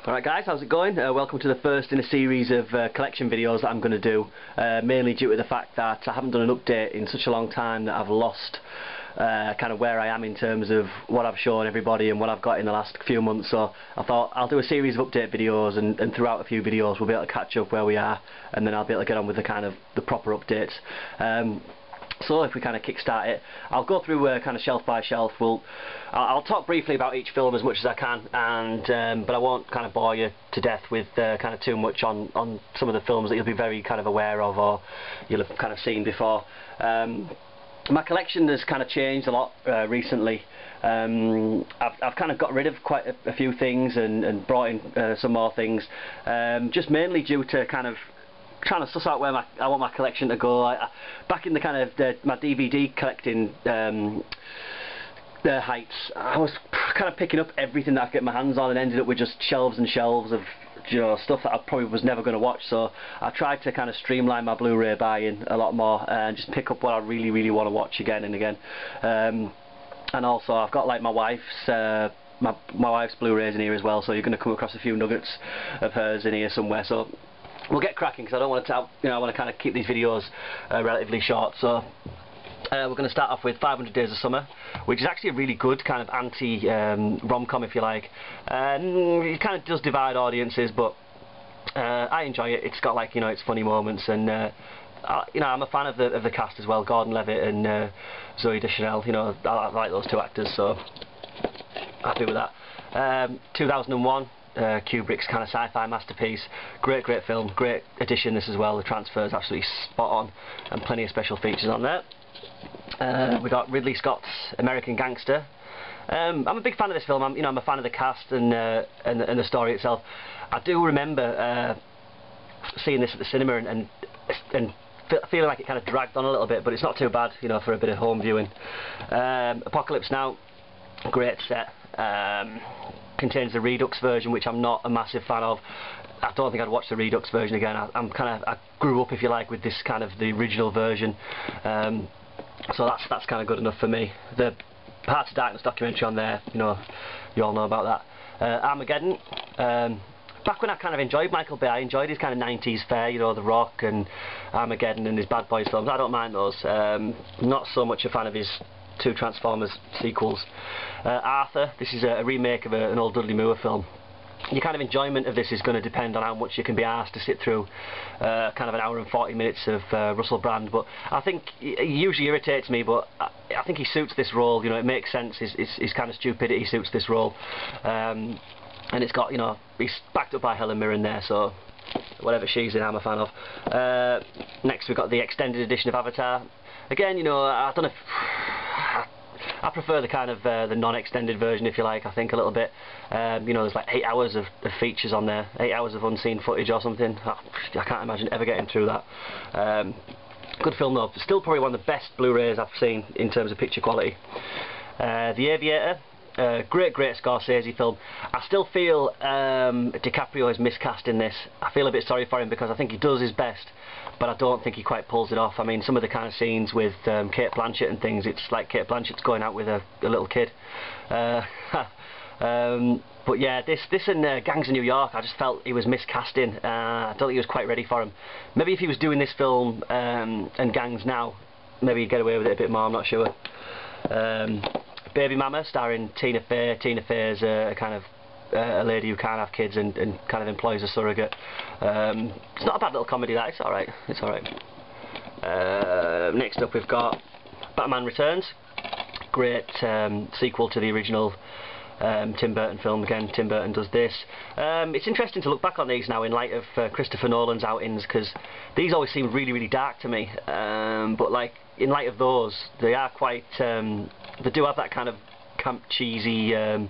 Alright guys, how's it going? Welcome to the first in a series of collection videos that I'm going to do, mainly due to the fact that I haven't done an update in such a long time that I've lost kind of where I am in terms of what I've shown everybody and what I've got in the last few months. So I thought I'll do a series of update videos, and throughout a few videos we'll be able to catch up where we are, and then I'll be able to get on with the proper updates. So if we kind of kickstart it, I'll go through kind of shelf by shelf. I'll talk briefly about each film as much as I can, and but I won't kind of bore you to death with kind of too much on some of the films that you'll be very kind of aware of or you'll have kind of seen before. My collection has kind of changed a lot recently. I've kind of got rid of quite a few things and brought in some more things, just mainly due to kind of trying to suss out where I want my collection to go. Back in the kind of my DVD collecting heights, I was kind of picking up everything that I could get my hands on and ended up with just shelves and shelves of stuff that I probably was never going to watch. So I tried to kind of streamline my Blu-ray buying a lot more and just pick up what I really want to watch again and again. And also I've got like my wife's my wife's Blu-rays in here as well, so you're going to come across a few nuggets of hers in here somewhere. So we'll get cracking because I don't want to I want to kind of keep these videos relatively short. So we're going to start off with 500 Days of Summer, which is actually a really good kind of anti rom-com, if you like. It kind of does divide audiences, but I enjoy it. It's got like its funny moments, and I'm a fan of the cast as well. Gordon Levitt and Zooey Deschanel. I like those two actors, so happy with that. 2001. Kubrick's kind of sci-fi masterpiece. Great film, great addition this as well. The transfer is absolutely spot on, and plenty of special features on there. We got Ridley Scott's American Gangster. I'm a big fan of this film. I'm a fan of the cast and the story itself. I do remember seeing this at the cinema and feeling like it kind of dragged on a little bit, but it's not too bad, for a bit of home viewing. Apocalypse Now, great set. Contains the Redux version, which I'm not a massive fan of. I don't think I'd watch the Redux version again. I grew up, if you like, with this kind of the original version, so that's kind of good enough for me. The Hearts of Darkness documentary on there, you all know about that. Armageddon. Back when I kind of enjoyed Michael Bay, I enjoyed his kind of 90s fare, The Rock and Armageddon and his Bad Boys films. I don't mind those. Not so much a fan of his two Transformers sequels. Arthur, this is a remake of an old Dudley Moore film. Your kind of enjoyment of this is going to depend on how much you can be asked to sit through kind of an hour and 40 minutes of Russell Brand, but I think he usually irritates me, but I think he suits this role. It makes sense. His kind of stupidity suits this role, and it's got, he's backed up by Helen Mirren there, so whatever she's in, I'm a fan of. Next we've got the extended edition of Avatar. Again, I don't know if I prefer the kind of the non-extended version, if you like. I think a little bit. There's like 8 hours of features on there, 8 hours of unseen footage or something. I can't imagine ever getting through that. Good film though. Still probably one of the best Blu-rays I've seen in terms of picture quality. The Aviator. Great Scorsese film. I still feel DiCaprio is miscast in this. I feel a bit sorry for him because I think he does his best, but I don't think he quite pulls it off. I mean, some of the kind of scenes with Cate Blanchett and things, it's like Cate Blanchett's going out with a little kid. But yeah, this and Gangs of New York, I just felt he was miscasting. I don't think he was quite ready for him. Maybe if he was doing this film and Gangs now, maybe he'd get away with it a bit more, I'm not sure. Baby Mama, starring Tina Fey. Tina Fey is a kind of a lady who can't have kids and kind of employs a surrogate. It's not a bad little comedy, that. It's alright. It's alright. Next up we've got Batman Returns. Great sequel to the original Tim Burton film. Again, Tim Burton does this. It's interesting to look back on these now in light of Christopher Nolan's outings, because these always seem really dark to me. But like in light of those, they are quite. They do have that kind of camp cheesy kind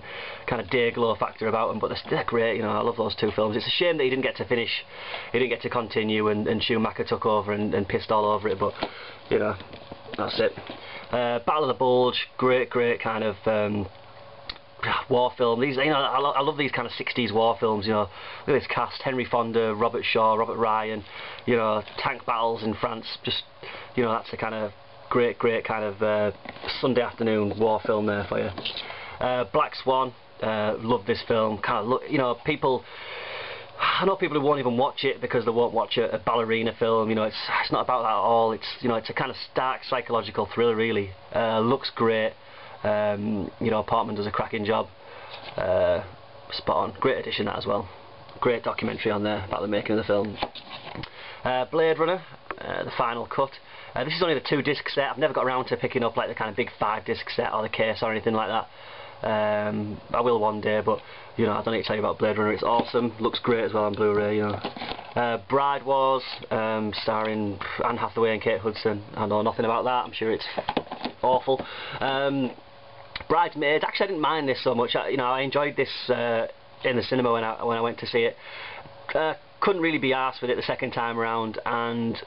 of day glow factor about them, but they're great. I love those two films. It's a shame that he didn't get to finish, he didn't get to continue, and Schumacher took over and pissed all over it, but that's it. Battle of the Bulge, great kind of war film. These, I love these kind of 60s war films. Look at this cast: Henry Fonda, Robert Shaw, Robert Ryan. Tank battles in France. Just that's the kind of great kind of Sunday afternoon war film there for you. Black Swan, Love this film. Kind of look, you know, I know people who won't even watch it because they won't watch a ballerina film. You know, it's not about that at all. It's, you know, it's a kind of stark psychological thriller, really. Looks great. You know, Portman does a cracking job. Spot on. Great addition, that as well. Great documentary on there about the making of the film. Blade Runner, the final cut. This is only the 2-disc set. I've never got around to picking up like the kind of big 5-disc set or the case or anything like that. I will one day, but you know, I don't need to tell you about Blade Runner. It's awesome. Looks great as well on Blu-ray. You know, Bride Wars, starring Anne Hathaway and Kate Hudson. I know nothing about that. I'm sure it's awful. Bridesmaids. Actually, I didn't mind this so much. You know, I enjoyed this in the cinema when I went to see it. Couldn't really be arsed with it the second time around, and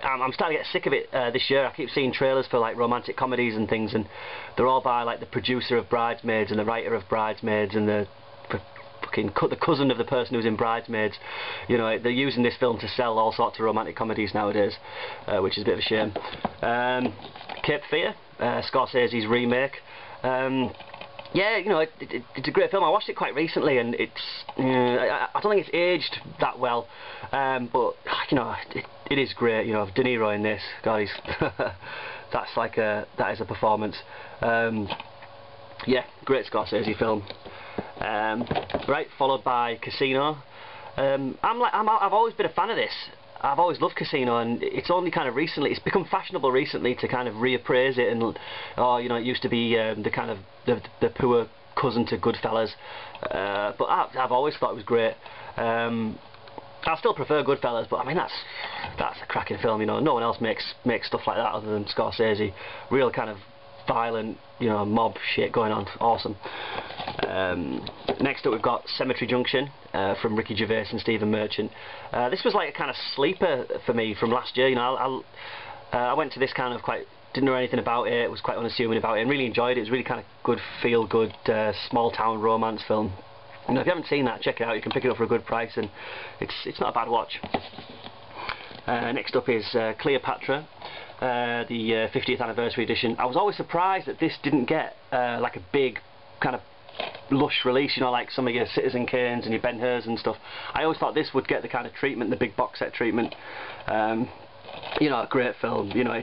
I'm starting to get sick of it this year. I keep seeing trailers for like romantic comedies and things, and they're all by like the producer of Bridesmaids and the writer of Bridesmaids and the cousin of the person who's in Bridesmaids. You know, they're using this film to sell all sorts of romantic comedies nowadays, which is a bit of a shame. Cape Fear, Scorsese's remake. Yeah, you know, it's a great film. I watched it quite recently, and it's I don't think it's aged that well, but you know, it is great. You know, De Niro in this, God, he's that is a performance. Yeah, great Scorsese film. Right, followed by Casino. I've always been a fan of this. I've always loved Casino, and it's only kind of recently, it's become fashionable recently to kind of reappraise it, and oh, you know, it used to be the kind of the poor cousin to Goodfellas, but I've always thought it was great. I still prefer Goodfellas, but I mean that's a cracking film. You know, no one else makes stuff like that other than Scorsese. Real kind of violent, you know, mob shit going on. Awesome. Next up we've got Cemetery Junction from Ricky Gervais and Stephen Merchant. This was like a kind of sleeper for me from last year. You know, I went to this kind of didn't know anything about it, was quite unassuming about it, and really enjoyed it. It was really kind of good, feel-good, small-town romance film. You know, if you haven't seen that, check it out. You can pick it up for a good price, and it's not a bad watch. Next up is Cleopatra, the 50th anniversary edition. I was always surprised that this didn't get like a big kind of lush release, you know, like some of your Citizen Kanes and your Ben-Hurs and stuff. I always thought this would get the kind of treatment, the big box set treatment. You know, a great film. You know,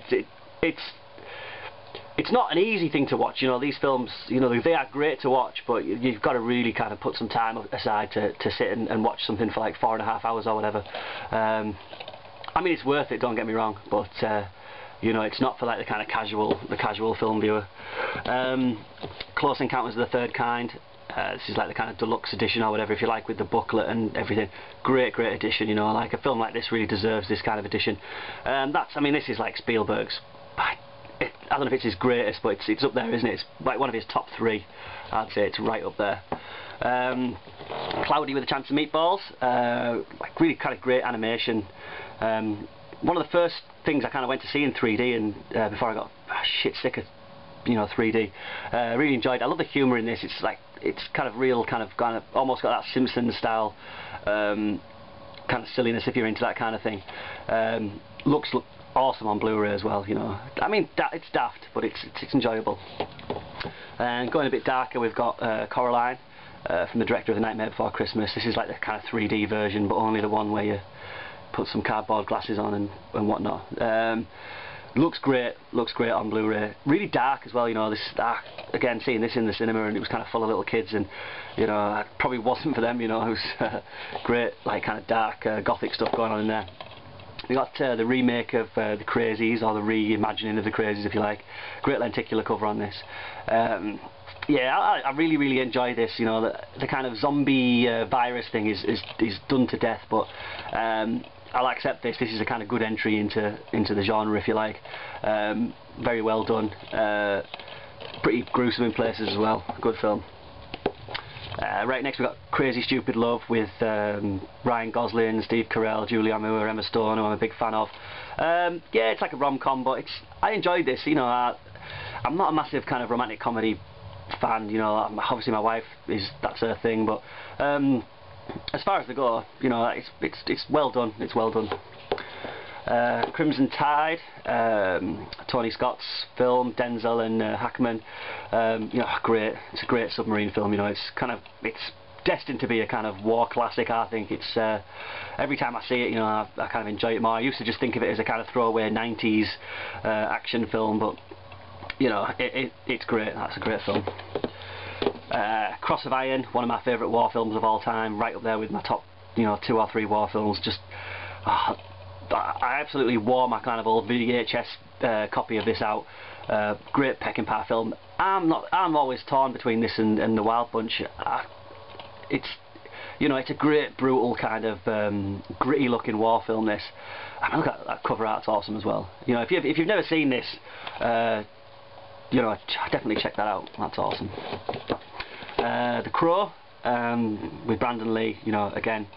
it's not an easy thing to watch. You know, these films, you know, they are great to watch, but you've got to really kind of put some time aside to sit and watch something for like 4.5 hours or whatever. I mean, it's worth it, don't get me wrong, but you know, it's not for like the casual film viewer. Close Encounters of the Third Kind. This is like the kind of deluxe edition or whatever, if you like, with the booklet and everything. Great edition. You know, like a film like this really deserves this kind of edition. I mean, this is like Spielberg's. I don't know if it's his greatest, but it's up there, isn't it? It's like one of his top 3. I'd say it's right up there. Cloudy with a Chance of Meatballs. Like really kind of great animation. One of the first things I kind of went to see in 3D, and before I got shit sick of, you know, 3D. Really enjoyed it. I love the humour in this. It's kind of real, kind of almost got that Simpsons style kind of silliness if you're into that kind of thing. Looks awesome on Blu-ray as well. You know, I mean, it's daft, but it's enjoyable. And going a bit darker, we've got Coraline from the director of The Nightmare Before Christmas. This is like the kind of 3D version, but only the one where you put some cardboard glasses on and whatnot. Looks great on Blu-ray. Really dark as well, you know. This again, seeing this in the cinema, and it was kind of full of little kids, and you know, it probably wasn't for them. You know, it was great, like kind of dark, gothic stuff going on in there. We got the remake of The Crazies, or the reimagining of The Crazies, if you like. Great lenticular cover on this. Yeah, I really enjoy this. You know, the kind of zombie virus thing is done to death, but I'll accept this. This is a kind of good entry into the genre, if you like. Very well done. Pretty gruesome in places as well. Good film. Right, next we've got Crazy Stupid Love with Ryan Gosling, Steve Carell, Julianne Moore, Emma Stone, who I'm a big fan of. Yeah, it's like a rom-com, but I enjoyed this. You know, I'm not a massive kind of romantic comedy fan. You know, obviously my wife that's her thing, but as far as they go, you know, it's well done. It's well done. Crimson Tide, Tony Scott's film, Denzel and Hackman. You know, great. It's a great submarine film. You know, it's destined to be a kind of war classic. I think it's every time I see it, you know, I kind of enjoy it more. I used to just think of it as a kind of throwaway 90s action film, but you know, it's great. That's a great film. Cross of Iron, one of my favourite war films of all time, right up there with my top, you know, 2 or 3 war films. Just I absolutely wore my kind of old VHS copy of this out. Great Peckinpah film. I'm always torn between this and The Wild Bunch. It's, you know, it's a great brutal kind of gritty looking war film. This, I mean, look at that cover art's awesome as well. You know, if you've never seen this, you know, definitely check that out. That's awesome. The Crow, with Brandon Lee. You know, again,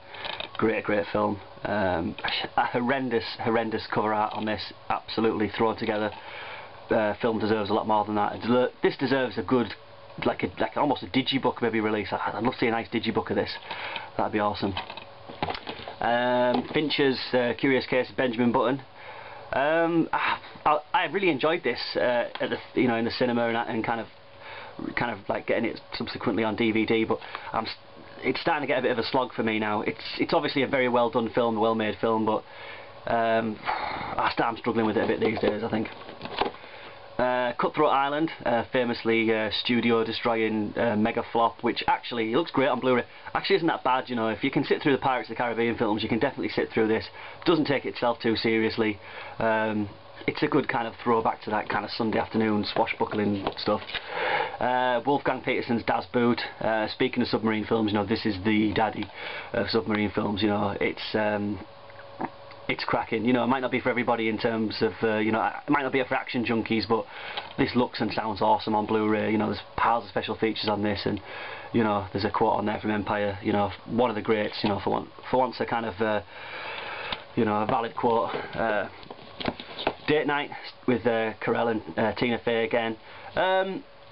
great film. A horrendous cover art on this. Absolutely thrown together. Film deserves a lot more than that. This deserves a good, like almost a digibook maybe release. I'd love to see a nice digibook of this. That'd be awesome. Fincher's Curious Case of Benjamin Button. I really enjoyed this you know, in the cinema and kind of like getting it subsequently on DVD, but it's starting to get a bit of a slog for me now. It's obviously a very well done film, well made film, but I'm struggling with it a bit these days, I think. Cutthroat Island, famously studio destroying mega flop, which actually looks great on Blu-ray. Actually isn't that bad, you know. If you can sit through the Pirates of the Caribbean films, you can definitely sit through this. Doesn't take itself too seriously. It's a good kind of throwback to that kind of Sunday afternoon swashbuckling stuff. Wolfgang Petersen's Das Boot. Speaking of submarine films, you know, this is the daddy of submarine films. You know, it's cracking. You know, it might not be for everybody in terms of, you know, it might not be for action junkies, but this looks and sounds awesome on Blu-ray. You know, there's piles of special features on this, and you know, there's a quote on there from Empire. You know, one of the greats. You know, for once a kind of, you know, a valid quote. Date Night with Coraline, Tina Fey again.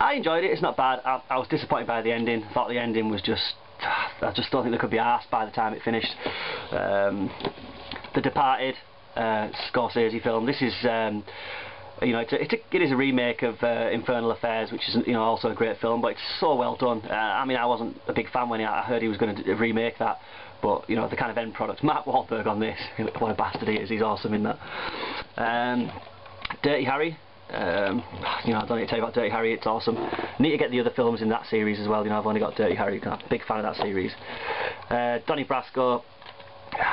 I enjoyed it. It's not bad. I was disappointed by the ending. I thought the ending was just, I just don't think they could be arsed by the time it finished. The Departed, Scorsese film. This is, you know, it is a remake of Infernal Affairs, which is, you know, also a great film, but it's so well done. I mean, I wasn't a big fan when I heard he was going to remake that, but you know, the kind of end product. Mark Wahlberg on this, what a bastard he is. He's awesome in that. Dirty Harry. You know, I don't need to tell you about Dirty Harry. It's awesome. Need to get the other films in that series as well. You know, I've only got Dirty Harry. I'm a big fan of that series. Donnie Brasco.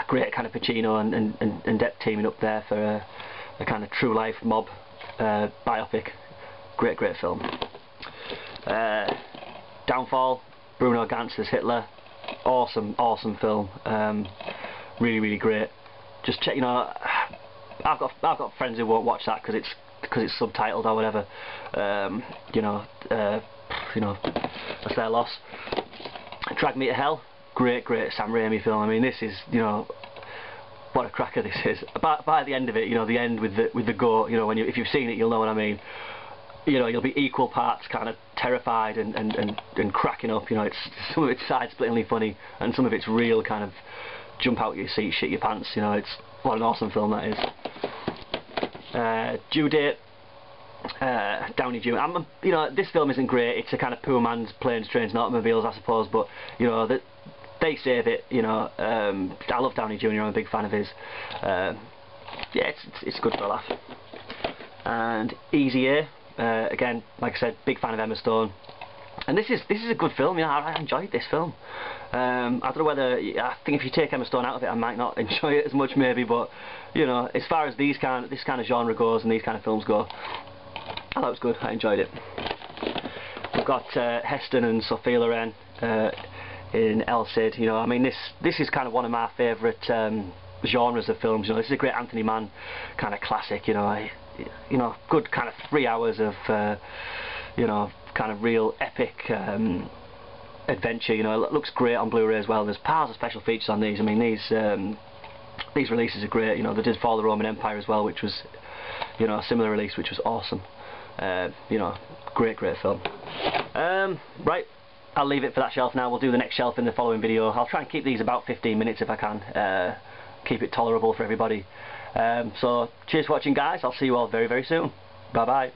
Great kind of Pacino and Depp teaming up there for a kind of true life mob biopic. Great film. Downfall, Bruno Gantz's Hitler. Awesome film. Really great. Just check. You know, I've got friends who won't watch that because it's subtitled or whatever. You know, that's their loss. Drag Me to Hell. Great Sam Raimi film. I mean, this is, you know, what a cracker this is. By the end of it, you know, the end with the goat, you know, if you've seen it, you'll know what I mean. You know, you'll be equal parts kind of terrified and cracking up. You know, some of it's side-splittingly funny, and some of it's real kind of jump out your seat, shit your pants. You know, what an awesome film that is. Due Date. Downey Jr. You know, this film isn't great. It's a kind of poor man's Planes, Trains and Automobiles, I suppose, but you know, they save it. You know, I love Downey Jr. I'm a big fan of his. Yeah, it's good for a laugh. And Easy A. Again, like I said, big fan of Emma Stone. And this is a good film. You know, I enjoyed this film. I don't know whether, I think if you take Emma Stone out of it, I might not enjoy it as much maybe, but you know, as far as this kind of genre goes and these kind of films go, I thought it was good. I enjoyed it. We've got Heston and Sophia Loren in El Cid. You know, I mean, this is kind of one of my favourite genres of films. You know, this is a great Anthony Mann kind of classic. You know, good kind of 3 hours of you know, kind of real epic adventure. You know, it looks great on Blu-ray as well. There's piles of special features on these. I mean, these releases are great. You know, they did For the Roman Empire as well, which was, you know, a similar release, which was awesome. You know, great film. Right, I'll leave it for that shelf now. We'll do the next shelf in the following video. I'll try and keep these about 15 minutes if I can. Keep it tolerable for everybody. So cheers for watching, guys. I'll see you all very, very soon. Bye bye.